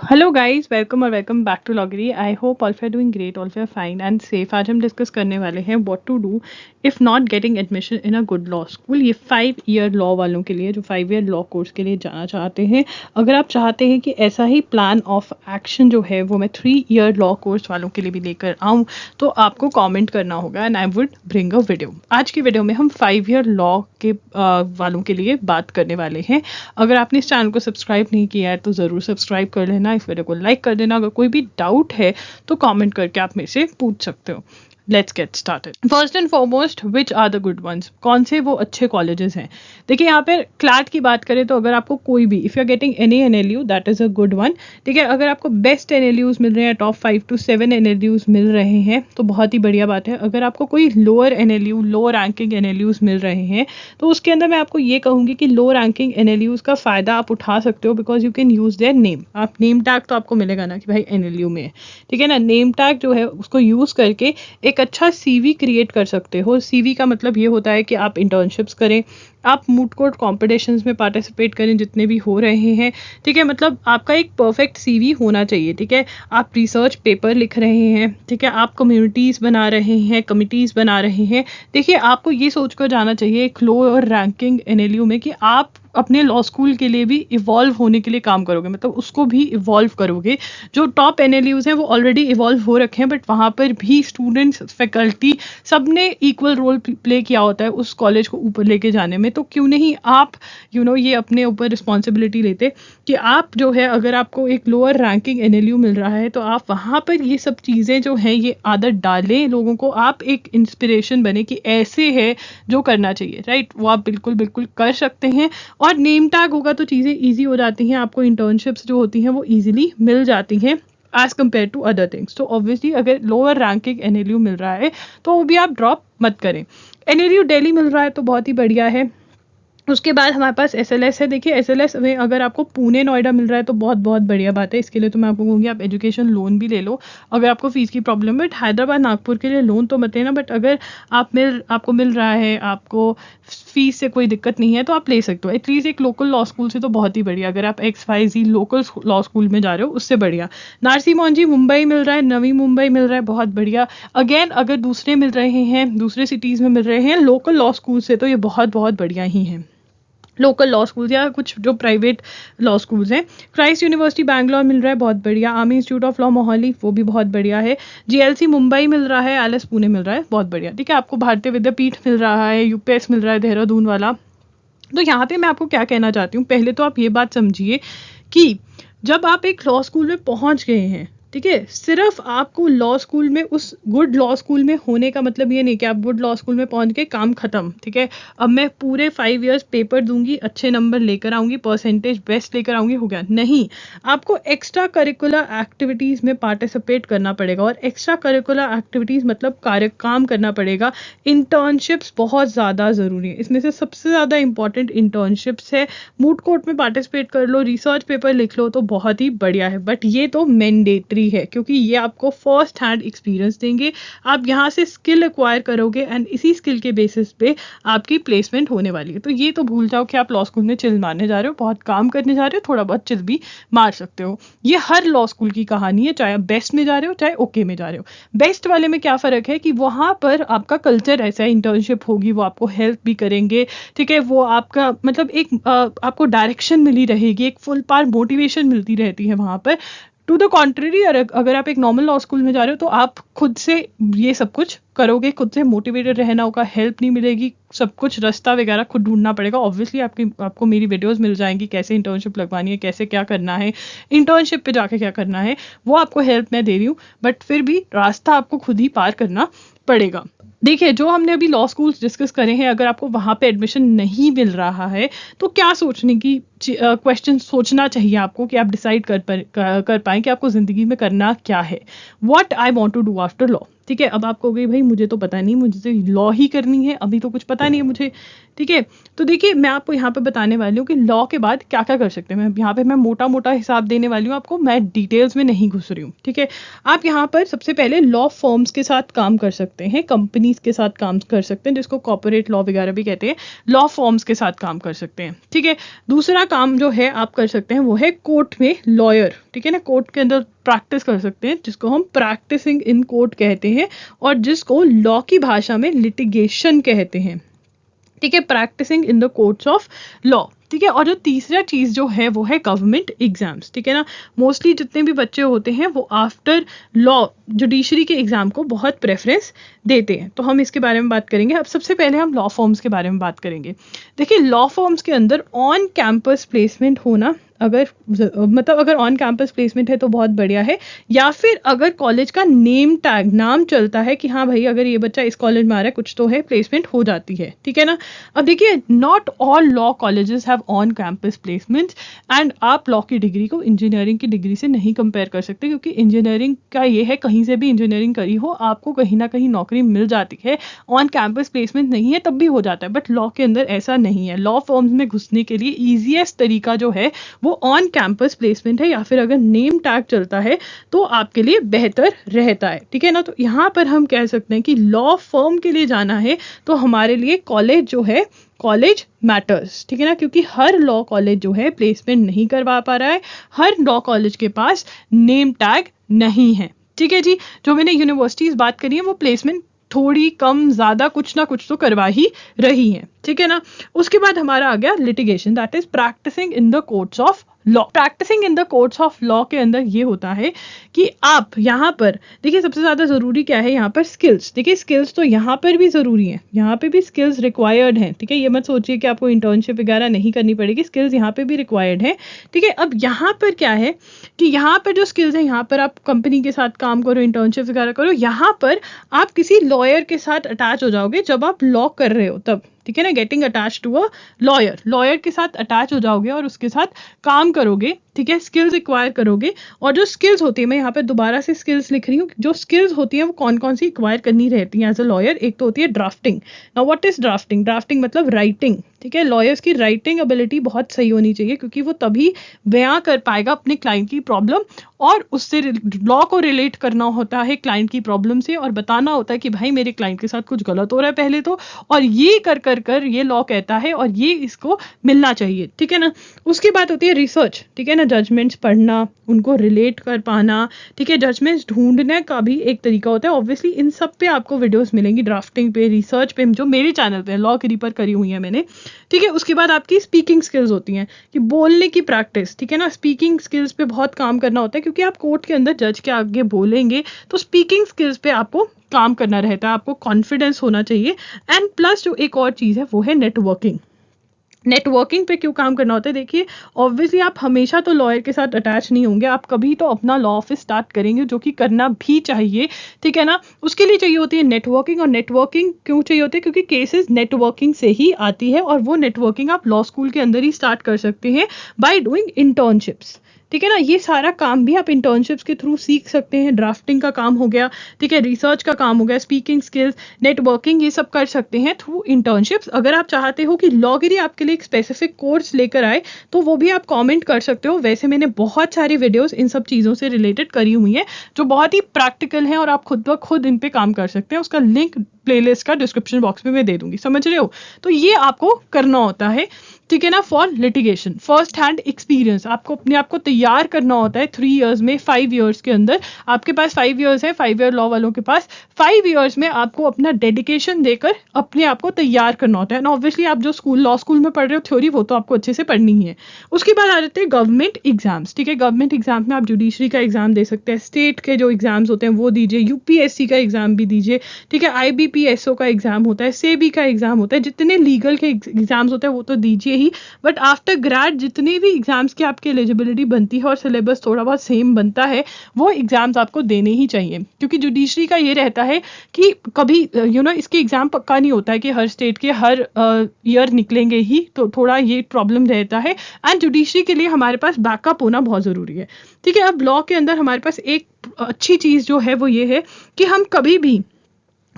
Hello guys, welcome और welcome back to लॉगरी। I hope all are doing great, all are fine and safe. आज हम discuss करने वाले हैं what to do if not getting admission in a good law school. ये 5 year law वालों के लिए जो 5 ईयर लॉ कोर्स के लिए जाना चाहते हैं। अगर आप चाहते हैं कि ऐसा ही प्लान ऑफ एक्शन जो है वो मैं 3 ईयर लॉ कोर्स वालों के लिए भी लेकर आऊँ, तो आपको कॉमेंट करना होगा and I would bring a video. आज की वीडियो में हम 5 ईयर लॉ के वालों के लिए बात करने वाले हैं। अगर आपने इस चैनल को सब्सक्राइब नहीं किया है तो ज़रूर सब्सक्राइब कर लेना, इस वीडियो को लाइक कर देना। अगर कोई भी डाउट है तो कमेंट करके आप मेरे से पूछ सकते हो। Let's get started. First and foremost, which are the good ones? कौन से वो अच्छे कॉलेजेस हैं? देखिए, यहाँ पे क्लैट की बात करें तो अगर आपको कोई भी, if you are getting any NLU, that is a good one. ठीक है, अगर आपको बेस्ट NLUs मिल रहे हैं, टॉप 5 to 7 NLUs मिल रहे हैं तो बहुत ही बढ़िया बात है। अगर आपको कोई लोअर NLU, लो रैंकिंग NLUs मिल रहे हैं तो उसके अंदर मैं आपको ये कहूँगी कि लो रैंकिंग NLUs का फ़ायदा आप उठा सकते हो, because you can use their name. आप नेम टैग तो आपको मिलेगा ना कि भाई NLU में है, ठीक है ना। नेम टैग जो है उसको यूज़ करके एक अच्छा CV क्रिएट कर सकते हो। CV का मतलब ये होता है कि आप इंटर्नशिप्स करें, आप मूट कोर्ट कॉम्पिटिशन्स में पार्टिसिपेट करें जितने भी हो रहे हैं। ठीक है, मतलब आपका एक परफेक्ट CV होना चाहिए। ठीक है, आप रिसर्च पेपर लिख रहे हैं, ठीक है, आप कम्युनिटीज़ बना रहे हैं, कमिटीज़ बना रहे हैं। देखिए, आपको ये सोचकर जाना चाहिए एक लोअर रैंकिंग NLU में कि आप अपने लॉ स्कूल के लिए भी इवॉल्व होने के लिए काम करोगे, मतलब उसको भी इवॉल्व करोगे। जो टॉप NLUs हैं वो ऑलरेडी इवॉल्व हो रखे हैं, बट वहाँ पर भी स्टूडेंट्स, फैकल्टी, सब ने इक्वल रोल प्ले किया होता है उस कॉलेज को ऊपर लेके जाने में। तो क्यों नहीं आप ये अपने ऊपर रिस्पॉन्सिबिलिटी लेते कि आप जो है, अगर आपको एक लोअर रैंकिंग NLU मिल रहा है तो आप वहाँ पर ये सब चीज़ें जो हैं ये आदत डालें लोगों को। आप एक इंस्पिरेशन बने कि ऐसे है जो करना चाहिए, राइट। वो आप बिल्कुल बिल्कुल कर सकते हैं। और नेम टैग होगा तो चीज़ें ईजी हो जाती हैं, आपको इंटर्नशिप्स जो होती हैं वो ईजिली मिल जाती हैं as compare to other things. So obviously अगर लोअर रैंकिंग NLU मिल रहा है तो वो भी आप ड्रॉप मत करें। NLU दिल्ली मिल रहा है तो बहुत ही बढ़िया है। उसके बाद हमारे पास SLS है। देखिए, SLS में अगर आपको पुणे नोएडा मिल रहा है तो बहुत बहुत बढ़िया बात है। इसके लिए तो मैं आपको कहूँगी आप एजुकेशन लोन भी ले लो अगर आपको फ़ीस की प्रॉब्लम है। बट हैदराबाद, नागपुर के लिए लोन तो मत लेना, बट अगर आपको मिल रहा है, आपको फीस से कोई दिक्कत नहीं है तो आप ले सकते हो। एटलीस्ट एक लोकल लॉ स्कूल से तो बहुत ही बढ़िया। अगर आप XYZ लोकल लॉ स्कूल में जा रहे हो उससे बढ़िया। नारसी मोहनजी मुंबई मिल रहा है, नवी मुंबई मिल रहा है, बहुत बढ़िया। अगेन अगर दूसरे मिल रहे हैं, दूसरे सिटीज़ में मिल रहे हैं लोकल लॉ स्कूल से, तो ये बहुत बहुत बढ़िया ही है। लोकल लॉ स्कूल्स या कुछ जो प्राइवेट लॉ स्कूल्स हैं, क्राइस्ट यूनिवर्सिटी बैंगलोर मिल रहा है, बहुत बढ़िया। Army institute of law Mohali, वो भी बहुत बढ़िया है। GLC मुंबई मिल रहा है, LS पुणे मिल रहा है, बहुत बढ़िया। ठीक है, आपको भारतीय विद्यापीठ मिल रहा है, UPS मिल रहा है, देहरादून वाला। तो यहाँ पे मैं आपको क्या कहना चाहती हूँ, पहले तो आप ये बात समझिए कि जब आप एक लॉ स्कूल में पहुँच गए हैं, ठीक है, सिर्फ आपको लॉ स्कूल में, उस गुड लॉ स्कूल में होने का मतलब ये नहीं कि आप गुड लॉ स्कूल में पहुंच के काम खत्म। ठीक है, अब मैं पूरे 5 इयर्स पेपर दूंगी, अच्छे नंबर लेकर आऊंगी, परसेंटेज बेस्ट लेकर आऊंगी, हो गया नहीं। आपको एक्स्ट्रा करिकुलर एक्टिविटीज़ में पार्टिसिपेट करना पड़ेगा। और एक्स्ट्रा करिकुलर एक्टिविटीज़ मतलब काम करना पड़ेगा। इंटर्नशिप्स बहुत ज़्यादा ज़रूरी है, इसमें से सबसे ज़्यादा इंपॉर्टेंट इंटर्नशिप्स है। मूट कोर्ट में पार्टिसिपेट कर लो, रिसर्च पेपर लिख लो तो बहुत ही बढ़िया है, बट ये तो मैंडेटरी है क्योंकि ये आपको फर्स्ट हैंड एक्सपीरियंस देंगे। आप यहाँ से स्किल एक्वायर करोगे एंड इसी स्किल के बेसिस पे आपकी प्लेसमेंट होने वाली है। तो ये तो भूल जाओ कि आप लॉ स्कूल में चिल मारने जा रहे हो, बहुत काम करने जा रहे हो, थोड़ा बहुत चिल भी मार सकते हो। ये हर लॉ स्कूल की कहानी है, चाहे आप बेस्ट में जा रहे हो चाहे ओके में जा रहे हो। बेस्ट वाले में क्या फ़र्क है कि वहाँ पर आपका कल्चर ऐसा है, इंटर्नशिप होगी, वो आपको हेल्प भी करेंगे। ठीक है, वो आपका मतलब एक आपको डायरेक्शन मिली रहेगी, एक फुल पार मोटिवेशन मिलती रहती है वहाँ पर। टू द कॉन्ट्ररी, अगर आप एक नॉर्मल लॉ स्कूल में जा रहे हो तो आप खुद से ये सब कुछ करोगे, खुद से मोटिवेटेड रहना होगा, हेल्प नहीं मिलेगी, सब कुछ रास्ता वगैरह खुद ढूंढना पड़ेगा। ऑब्वियसली आपको मेरी वीडियोस मिल जाएंगी कैसे इंटर्नशिप लगवानी है, कैसे क्या करना है, इंटर्नशिप पे जाके क्या करना है, वो आपको हेल्प मैं दे रही हूँ, बट फिर भी रास्ता आपको खुद ही पार करना पड़ेगा। देखिए, जो हमने अभी लॉ स्कूल्स डिस्कस करे हैं, अगर आपको वहाँ पे एडमिशन नहीं मिल रहा है तो क्या सोचने की क्वेश्चन सोचना चाहिए आपको कि आप डिसाइड कर पाएँ कि आपको ज़िंदगी में करना क्या है। What I want to do after law. ठीक है, अब आप कहोगे भाई मुझे तो पता नहीं, मुझे लॉ ही करनी है, अभी तो कुछ पता नहीं है मुझे। ठीक है, तो देखिए मैं आपको यहाँ पे बताने वाली हूँ कि लॉ के बाद क्या क्या कर सकते हैं। मैं यहाँ पे मोटा मोटा हिसाब देने वाली हूँ आपको, मैं डिटेल्स में नहीं घुस रही हूँ। ठीक है, आप यहाँ पर सबसे पहले लॉ फर्म्स के साथ काम कर सकते हैं, कंपनी कंपनीज के साथ काम कर सकते हैं, जिसको कॉर्पोरेट लॉ वगैरह भी कहते हैं, लॉ फॉर्म्स के साथ काम कर सकते हैं, ठीक है। दूसरा काम जो है आप कर सकते हैं वो है कोर्ट में लॉयर, ठीक है ना, कोर्ट के अंदर प्रैक्टिस कर सकते हैं, जिसको हम प्रैक्टिसिंग इन कोर्ट कहते हैं और जिसको लॉ की भाषा में लिटिगेशन कहते हैं, ठीक है, practising in the courts of law, ठीक है। और जो तीसरा चीज जो है वो है गवर्नमेंट एग्जाम्स, ठीक है ना। मोस्टली जितने भी बच्चे होते हैं वो आफ्टर लॉ जुडिशरी के एग्जाम को बहुत प्रेफरेंस देते हैं, तो हम इसके बारे में बात करेंगे। अब सबसे पहले हम लॉ फॉर्म्स के बारे में बात करेंगे। देखिए, लॉ फॉर्म्स के अंदर ऑन कैंपस प्लेसमेंट होना, अगर मतलब अगर ऑन कैंपस प्लेसमेंट है तो बहुत बढ़िया है, या फिर अगर कॉलेज का नेम टैग, नाम चलता है कि हाँ भाई अगर ये बच्चा इस कॉलेज में आ रहा है कुछ तो है, प्लेसमेंट हो जाती है, ठीक है ना। अब देखिए, not all law colleges have on campus placements, and आप लॉ की डिग्री को इंजीनियरिंग की डिग्री से नहीं कंपेयर कर सकते, क्योंकि इंजीनियरिंग का ये है कहीं से भी इंजीनियरिंग करी हो आपको कहीं ना कहीं नौकरी मिल जाती है, ऑन कैंपस प्लेसमेंट नहीं है तब भी हो जाता है, बट लॉ के अंदर ऐसा नहीं है। लॉ फॉर्म्स में घुसने के लिए ईजीएस्ट तरीका जो है वो ऑन कैंपस प्लेसमेंट है, या फिर अगर नेम टैग चलता है तो आपके लिए बेहतर रहता है, ठीक है ना। तो यहाँ पर हम कह सकते हैं कि लॉ फर्म के लिए जाना है तो हमारे लिए कॉलेज जो है, कॉलेज मैटर्स, ठीक है ना, क्योंकि हर लॉ कॉलेज जो है प्लेसमेंट नहीं करवा पा रहा है, हर लॉ कॉलेज के पास नेम टैग नहीं है, ठीक है जी। जो मैंने यूनिवर्सिटीज बात करी है वो प्लेसमेंट थोड़ी कम ज्यादा कुछ ना कुछ तो करवा ही रही है, ठीक है ना। उसके बाद हमारा आ गया litigation, that is practising in the courts of law. Practising in the courts of law के अंदर ये होता है कि आप यहाँ पर देखिए सबसे ज्यादा जरूरी क्या है यहाँ पर, स्किल्स। देखिए स्किल्स तो यहाँ पर भी जरूरी है, यहाँ पे भी स्किल्स रिक्वायर्ड हैं, ठीक है। ये मत सोचिए कि आपको इंटर्नशिप वगैरह नहीं करनी पड़ेगी, स्किल्स यहाँ पे भी रिक्वायर्ड है, ठीक है। अब यहाँ पर क्या है कि यहाँ पर जो स्किल्स है, यहाँ पर आप कंपनी के साथ काम करो, इंटर्नशिप वगैरह करो, यहाँ पर आप किसी लॉयर के साथ अटैच हो जाओगे जब आप लॉ कर रहे हो तब, ठीक है ना, getting attach to a lawyer, lawyer के साथ अटैच हो जाओगे और उसके साथ काम करोगे, ठीक है, स्किल्स एक्वायर करोगे। और जो स्किल्स होती है, मैं यहाँ पे दोबारा से स्किल्स लिख रही हूँ, जो स्किल्स होती है वो कौन कौन सी एक्वायर करनी रहती है एज अ लॉयर। एक तो होती है drafting. Now what is drafting? Drafting मतलब राइटिंग, ठीक है। लॉयर्स की राइटिंग एबिलिटी बहुत सही होनी चाहिए, क्योंकि वो तभी बयां कर पाएगा अपने क्लाइंट की प्रॉब्लम, और उससे लॉ को रिलेट करना होता है क्लाइंट की प्रॉब्लम से, और बताना होता है कि भाई मेरे क्लाइंट के साथ कुछ गलत हो रहा है पहले तो, और ये कर कर कर ये लॉ कहता है और ये इसको मिलना चाहिए, ठीक है ना। उसके बाद होती है रिसर्च, ठीक है ना, जजमेंट्स पढ़ना, उनको रिलेट कर पाना, ठीक है। जजमेंट्स ढूंढने का भी एक तरीका होता है। ऑब्वियसली इन सब पे आपको वीडियोस मिलेंगी, ड्राफ्टिंग पे, रिसर्च पे, जो मेरे चैनल पे लॉ क्रीपर करी हुई है मैंने, ठीक है। उसके बाद आपकी स्पीकिंग स्किल्स होती हैं, कि बोलने की प्रैक्टिस, ठीक है ना। स्पीकिंग स्किल्स पे बहुत काम करना होता है, क्योंकि आप कोर्ट के अंदर जज के आगे बोलेंगे, तो स्पीकिंग स्किल्स पे आपको काम करना रहता है, आपको कॉन्फिडेंस होना चाहिए। एंड प्लस जो एक और चीज़ है वो है नेटवर्किंग। नेटवर्किंग पे क्यों काम करना होता है? देखिए ऑब्वियसली आप हमेशा तो लॉयर के साथ अटैच नहीं होंगे, आप कभी तो अपना लॉ ऑफिस स्टार्ट करेंगे, जो कि करना भी चाहिए, ठीक है ना। उसके लिए चाहिए होती है नेटवर्किंग। और नेटवर्किंग क्यों चाहिए होती है? क्योंकि केसेस नेटवर्किंग से ही आती है, और वो नेटवर्किंग आप लॉ स्कूल के अंदर ही स्टार्ट कर सकते हैं बाय डूइंग इंटर्नशिप्स, ठीक है ना। ये सारा काम भी आप इंटर्नशिप्स के थ्रू सीख सकते हैं। ड्राफ्टिंग का काम हो गया, ठीक है, रिसर्च का काम हो गया, स्पीकिंग स्किल्स, नेटवर्किंग, ये सब कर सकते हैं थ्रू इंटर्नशिप्स। अगर आप चाहते हो कि लॉगिरी आपके लिए एक स्पेसिफिक कोर्स लेकर आए तो वो भी आप कमेंट कर सकते हो। वैसे मैंने बहुत सारी वीडियोस इन सब चीज़ों से रिलेटेड करी हुई हैं जो बहुत ही प्रैक्टिकल हैं, और आप खुद ब खुद इन पे काम कर सकते हैं। उसका लिंक प्लेलिस्ट का डिस्क्रिप्शन बॉक्स में मैं दे दूंगी, समझ रहे हो। तो ये आपको करना होता है, ठीक है ना, for litigation. First hand experience आपको अपने आप को तैयार करना होता है 3 इयर्स में, 5 इयर्स के अंदर। आपके पास 5 इयर्स है, 5 ईयर लॉ वालों के पास 5 इयर्स में आपको अपना डेडिकेशन देकर अपने आप को तैयार करना होता है ना। ऑब्वियसली आप जो लॉ स्कूल में पढ़ रहे हो थ्योरी, वो तो आपको अच्छे से पढ़नी ही है। उसके बाद आ जाते हैं गवर्नमेंट एग्जाम्स, ठीक है। गवर्नमेंट एग्जाम में आप जुडिशरी का एग्जाम दे सकते हैं, स्टेट के जो एग्जाम्स होते हैं वो दीजिए, यूपीएससी का एग्जाम भी दीजिए, ठीक है, आईबीपीएसओ का एग्जाम होता है, सेबी का एग्जाम होता है, जितने लीगल के एग्जाम्स होते हैं वो तो दीजिए ही। बट आफ्टर ग्रेड जितने भी एग्जाम्स की आपकी एलिजिबिलिटी बनती है और सिलेबस थोड़ा बहुत सेम बनता है, वो एग्जाम्स आपको देने ही चाहिए। क्योंकि जुडिशरी का ये रहता है कि कभी इसके एग्जाम पक्का नहीं होता है कि हर स्टेट के हर ईयर निकलेंगे ही, तो थोड़ा ये प्रॉब्लम रहता है। एंड जुडिशरी के लिए हमारे पास बैकअप होना बहुत ज़रूरी है, ठीक है। अब लॉ के अंदर हमारे पास एक अच्छी चीज़ जो है वो ये है कि हम कभी भी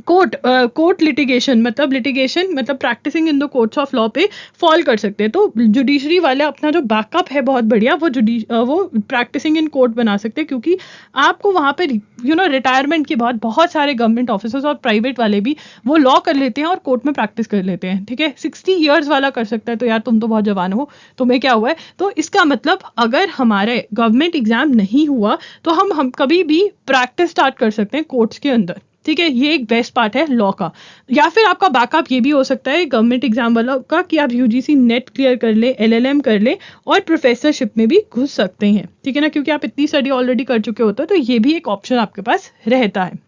कोर्ट लिटिगेशन मतलब practising in the courts of law पे फॉल कर सकते हैं। तो जुडिशरी वाले अपना जो बैकअप है बहुत बढ़िया वो प्रैक्टिसिंग इन कोर्ट बना सकते हैं, क्योंकि आपको वहाँ पे रिटायरमेंट के बाद बहुत सारे गवर्नमेंट ऑफिसर्स और प्राइवेट वाले भी वो लॉ कर लेते हैं और कोर्ट में प्रैक्टिस कर लेते हैं। ठीक है, 60 ईयर्स वाला कर सकता है, तो यार तुम तो बहुत जवान हो, तुम्हें क्या हुआ है। तो इसका मतलब अगर हमारे गवर्नमेंट एग्जाम नहीं हुआ तो हम कभी भी प्रैक्टिस स्टार्ट कर सकते हैं कोर्ट्स के अंदर। ठीक है, ये एक बेस्ट पार्ट है लॉ का। या फिर आपका बैकअप ये भी हो सकता है गवर्नमेंट एग्जाम वाला का कि आप यूजीसी नेट क्लियर कर ले, एलएलएम कर ले और प्रोफेसरशिप में भी घुस सकते हैं। ठीक है ना, क्योंकि आप इतनी स्टडी ऑलरेडी कर चुके होते हो, तो ये भी एक ऑप्शन आपके पास रहता है।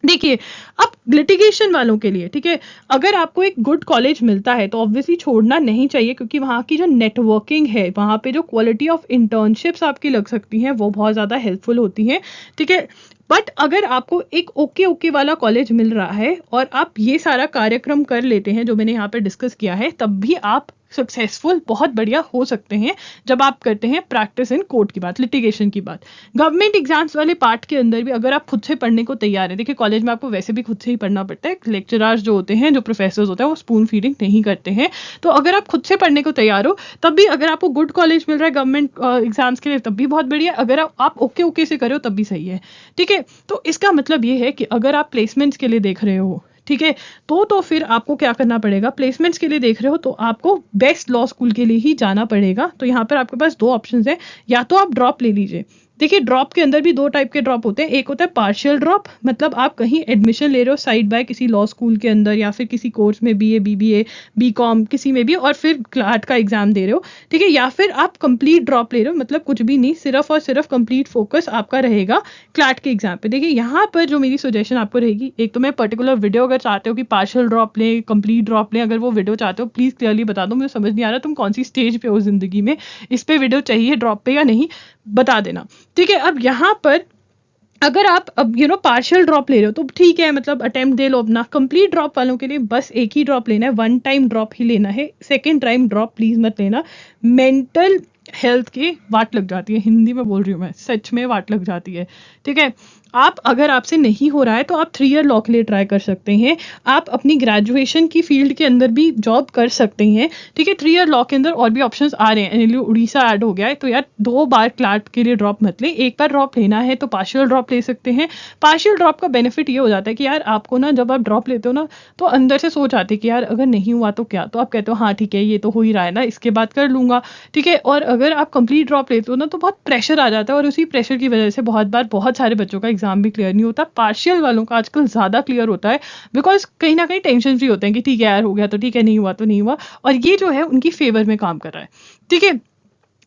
देखिए, अब लिटिगेशन वालों के लिए, ठीक है, अगर आपको एक गुड कॉलेज मिलता है तो ऑब्वियसली छोड़ना नहीं चाहिए, क्योंकि वहाँ की जो नेटवर्किंग है, वहाँ पे जो क्वालिटी ऑफ इंटर्नशिप्स आपकी लग सकती हैं वो बहुत ज़्यादा हेल्पफुल होती हैं। ठीक है, बट अगर आपको एक ओके वाला कॉलेज मिल रहा है और आप ये सारा कार्यक्रम कर लेते हैं जो मैंने यहाँ पे डिस्कस किया है, तब भी आप सक्सेसफुल बहुत बढ़िया हो सकते हैं जब आप करते हैं प्रैक्टिस इन कोर्ट की बात, लिटिगेशन की बात। गवर्नमेंट एग्जाम्स वाले पार्ट के अंदर भी अगर आप खुद से पढ़ने को तैयार हैं, देखिए कॉलेज में आपको वैसे भी खुद से ही पढ़ना पड़ता है, लेक्चरर्स जो होते हैं, जो प्रोफेसर्स होते हैं, वो स्पून फीडिंग नहीं करते हैं। तो अगर आप खुद से पढ़ने को तैयार हो, तब भी अगर आपको गुड कॉलेज मिल रहा है गवर्नमेंट एग्जाम्स के लिए, तब भी बहुत बढ़िया। अगर आप ओके से करो तब भी सही है। ठीक है, तो इसका मतलब ये है कि अगर आप प्लेसमेंट्स के लिए देख रहे हो, ठीक है, तो फिर आपको क्या करना पड़ेगा, प्लेसमेंट्स के लिए देख रहे हो तो आपको बेस्ट लॉ स्कूल के लिए ही जाना पड़ेगा। तो यहाँ पर आपके पास दो ऑप्शंस हैं, या तो आप ड्रॉप ले लीजिए। देखिए, ड्रॉप के अंदर भी दो टाइप के ड्रॉप होते हैं। एक होता है पार्शियल ड्रॉप, मतलब आप कहीं एडमिशन ले रहे हो साइड बाय किसी लॉ स्कूल के अंदर या फिर किसी कोर्स में, बीए, बीबीए, बीकॉम, किसी में भी, और फिर क्लार्ट का एग्जाम दे रहे हो। ठीक है, या फिर आप कंप्लीट ड्रॉप ले रहे हो, मतलब कुछ भी नहीं, सिर्फ और सिर्फ कंप्लीट फोकस आपका रहेगा क्लार्ट के एग्जाम पे। देखिए, यहाँ पर जो मेरी सजेशन आपको रहेगी, एक तो मैं पर्टिकुलर वीडियो, अगर चाहते हो कि पार्शियल ड्रॉप लें, कंप्लीट ड्रॉप लें, अगर वो वीडियो चाहते हो प्लीज क्लियरली बता दो, मुझे समझ नहीं आ रहा तुम कौन सी स्टेज पे हो जिंदगी में, इस पे वीडियो चाहिए ड्रॉप पे या नहीं, बता देना। ठीक है, अब यहाँ पर अगर आप अब पार्शियल ड्रॉप ले रहे हो तो ठीक है, मतलब अटेम्प्ट दे लो अपना। कंप्लीट ड्रॉप वालों के लिए बस एक ही ड्रॉप लेना है, वन टाइम ड्रॉप ही लेना है, सेकेंड टाइम ड्रॉप प्लीज मत लेना। मेंटल हेल्थ की वाट लग जाती है, हिंदी में बोल रही हूँ मैं, सच में वाट लग जाती है। ठीक है, आप अगर आपसे नहीं हो रहा है तो आप 3 ईयर लॉ के लिए ट्राई कर सकते हैं, आप अपनी ग्रेजुएशन की फील्ड के अंदर भी जॉब कर सकते हैं। ठीक है, 3 ईयर लॉ के अंदर और भी ऑप्शंस आ रहे हैं, एनएलयू उड़ीसा ऐड हो गया है, तो यार 2 बार क्लार्क के लिए ड्रॉप मत ले, एक बार ड्रॉप लेना है तो पार्शियल ड्रॉप ले सकते हैं। पार्शियल ड्रॉप का बेनिफिट ये हो जाता है कि यार आपको ना, जब आप ड्रॉप लेते हो ना, तो अंदर से सोच आती है कि यार अगर नहीं हुआ तो क्या, तो आप कहते हो हाँ ठीक है, ये तो हो ही रहा है ना, इसके बाद कर लूंगा। ठीक है, और अगर आप कंप्लीट ड्रॉप लेते हो ना तो बहुत प्रेशर आ जाता है, और उसी प्रेशर की वजह से बहुत बार बहुत सारे बच्चों का एग्जाम भी क्लियर नहीं होता। पार्शियल वालों का आजकल ज्यादा क्लियर होता है, बिकॉज कहीं ना कहीं टेंशन फ्री होते हैं कि ठीक है यार, हो गया तो ठीक है, नहीं हुआ तो नहीं हुआ, और ये जो है उनकी फेवर में काम कर रहा है। ठीक है,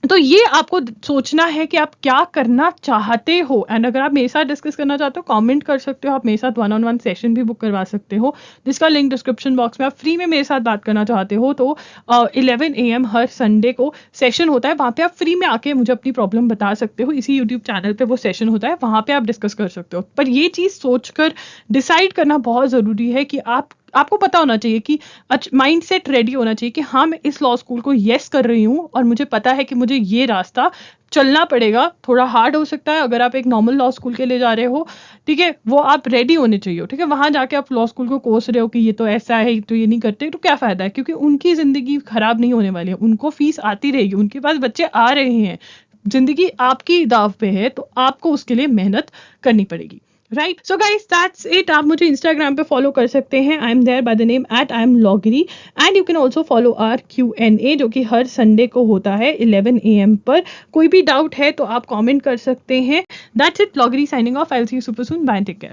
तो ये आपको सोचना है कि आप क्या करना चाहते हो। एंड अगर आप मेरे साथ डिस्कस करना चाहते हो, कमेंट कर सकते हो, आप मेरे साथ 1-on-1 सेशन भी बुक करवा सकते हो, जिसका लिंक डिस्क्रिप्शन बॉक्स में। आप फ्री में मेरे साथ बात करना चाहते हो तो 11 AM हर संडे को सेशन होता है, वहाँ पे आप फ्री में आके मुझे अपनी प्रॉब्लम बता सकते हो। इसी यूट्यूब चैनल पे वो सेशन होता है, वहाँ पे आप डिस्कस कर सकते हो। पर ये चीज़ सोचकर डिसाइड करना बहुत ज़रूरी है कि आपको पता होना चाहिए कि माइंड सेट रेडी होना चाहिए कि हाँ, मैं इस लॉ स्कूल को येस कर रही हूँ और मुझे पता है कि मुझे ये रास्ता चलना पड़ेगा। थोड़ा हार्ड हो सकता है अगर आप एक नॉर्मल लॉ स्कूल के लिए जा रहे हो, ठीक है, वो आप रेडी होने चाहिए। ठीक है, वहां जाके आप लॉ स्कूल को कोस रहे हो कि ये तो ऐसा है, तो ये नहीं करते, तो क्या फायदा है, क्योंकि उनकी जिंदगी खराब नहीं होने वाली है, उनको फीस आती रहेगी, उनके पास बच्चे आ रहे हैं, जिंदगी आपकी दाव पे है, तो आपको उसके लिए मेहनत करनी पड़ेगी। Right, so guys that's it. आप मुझे इंस्टाग्राम पे फॉलो कर सकते हैं, I am there by the name @IamLoggery, and you can also follow our Q&A जो कि हर संडे को होता है 11 AM पर। कोई भी डाउट है तो आप कॉमेंट कर सकते हैं। That's it, Loggery signing off, I will see you super soon, bye, take care.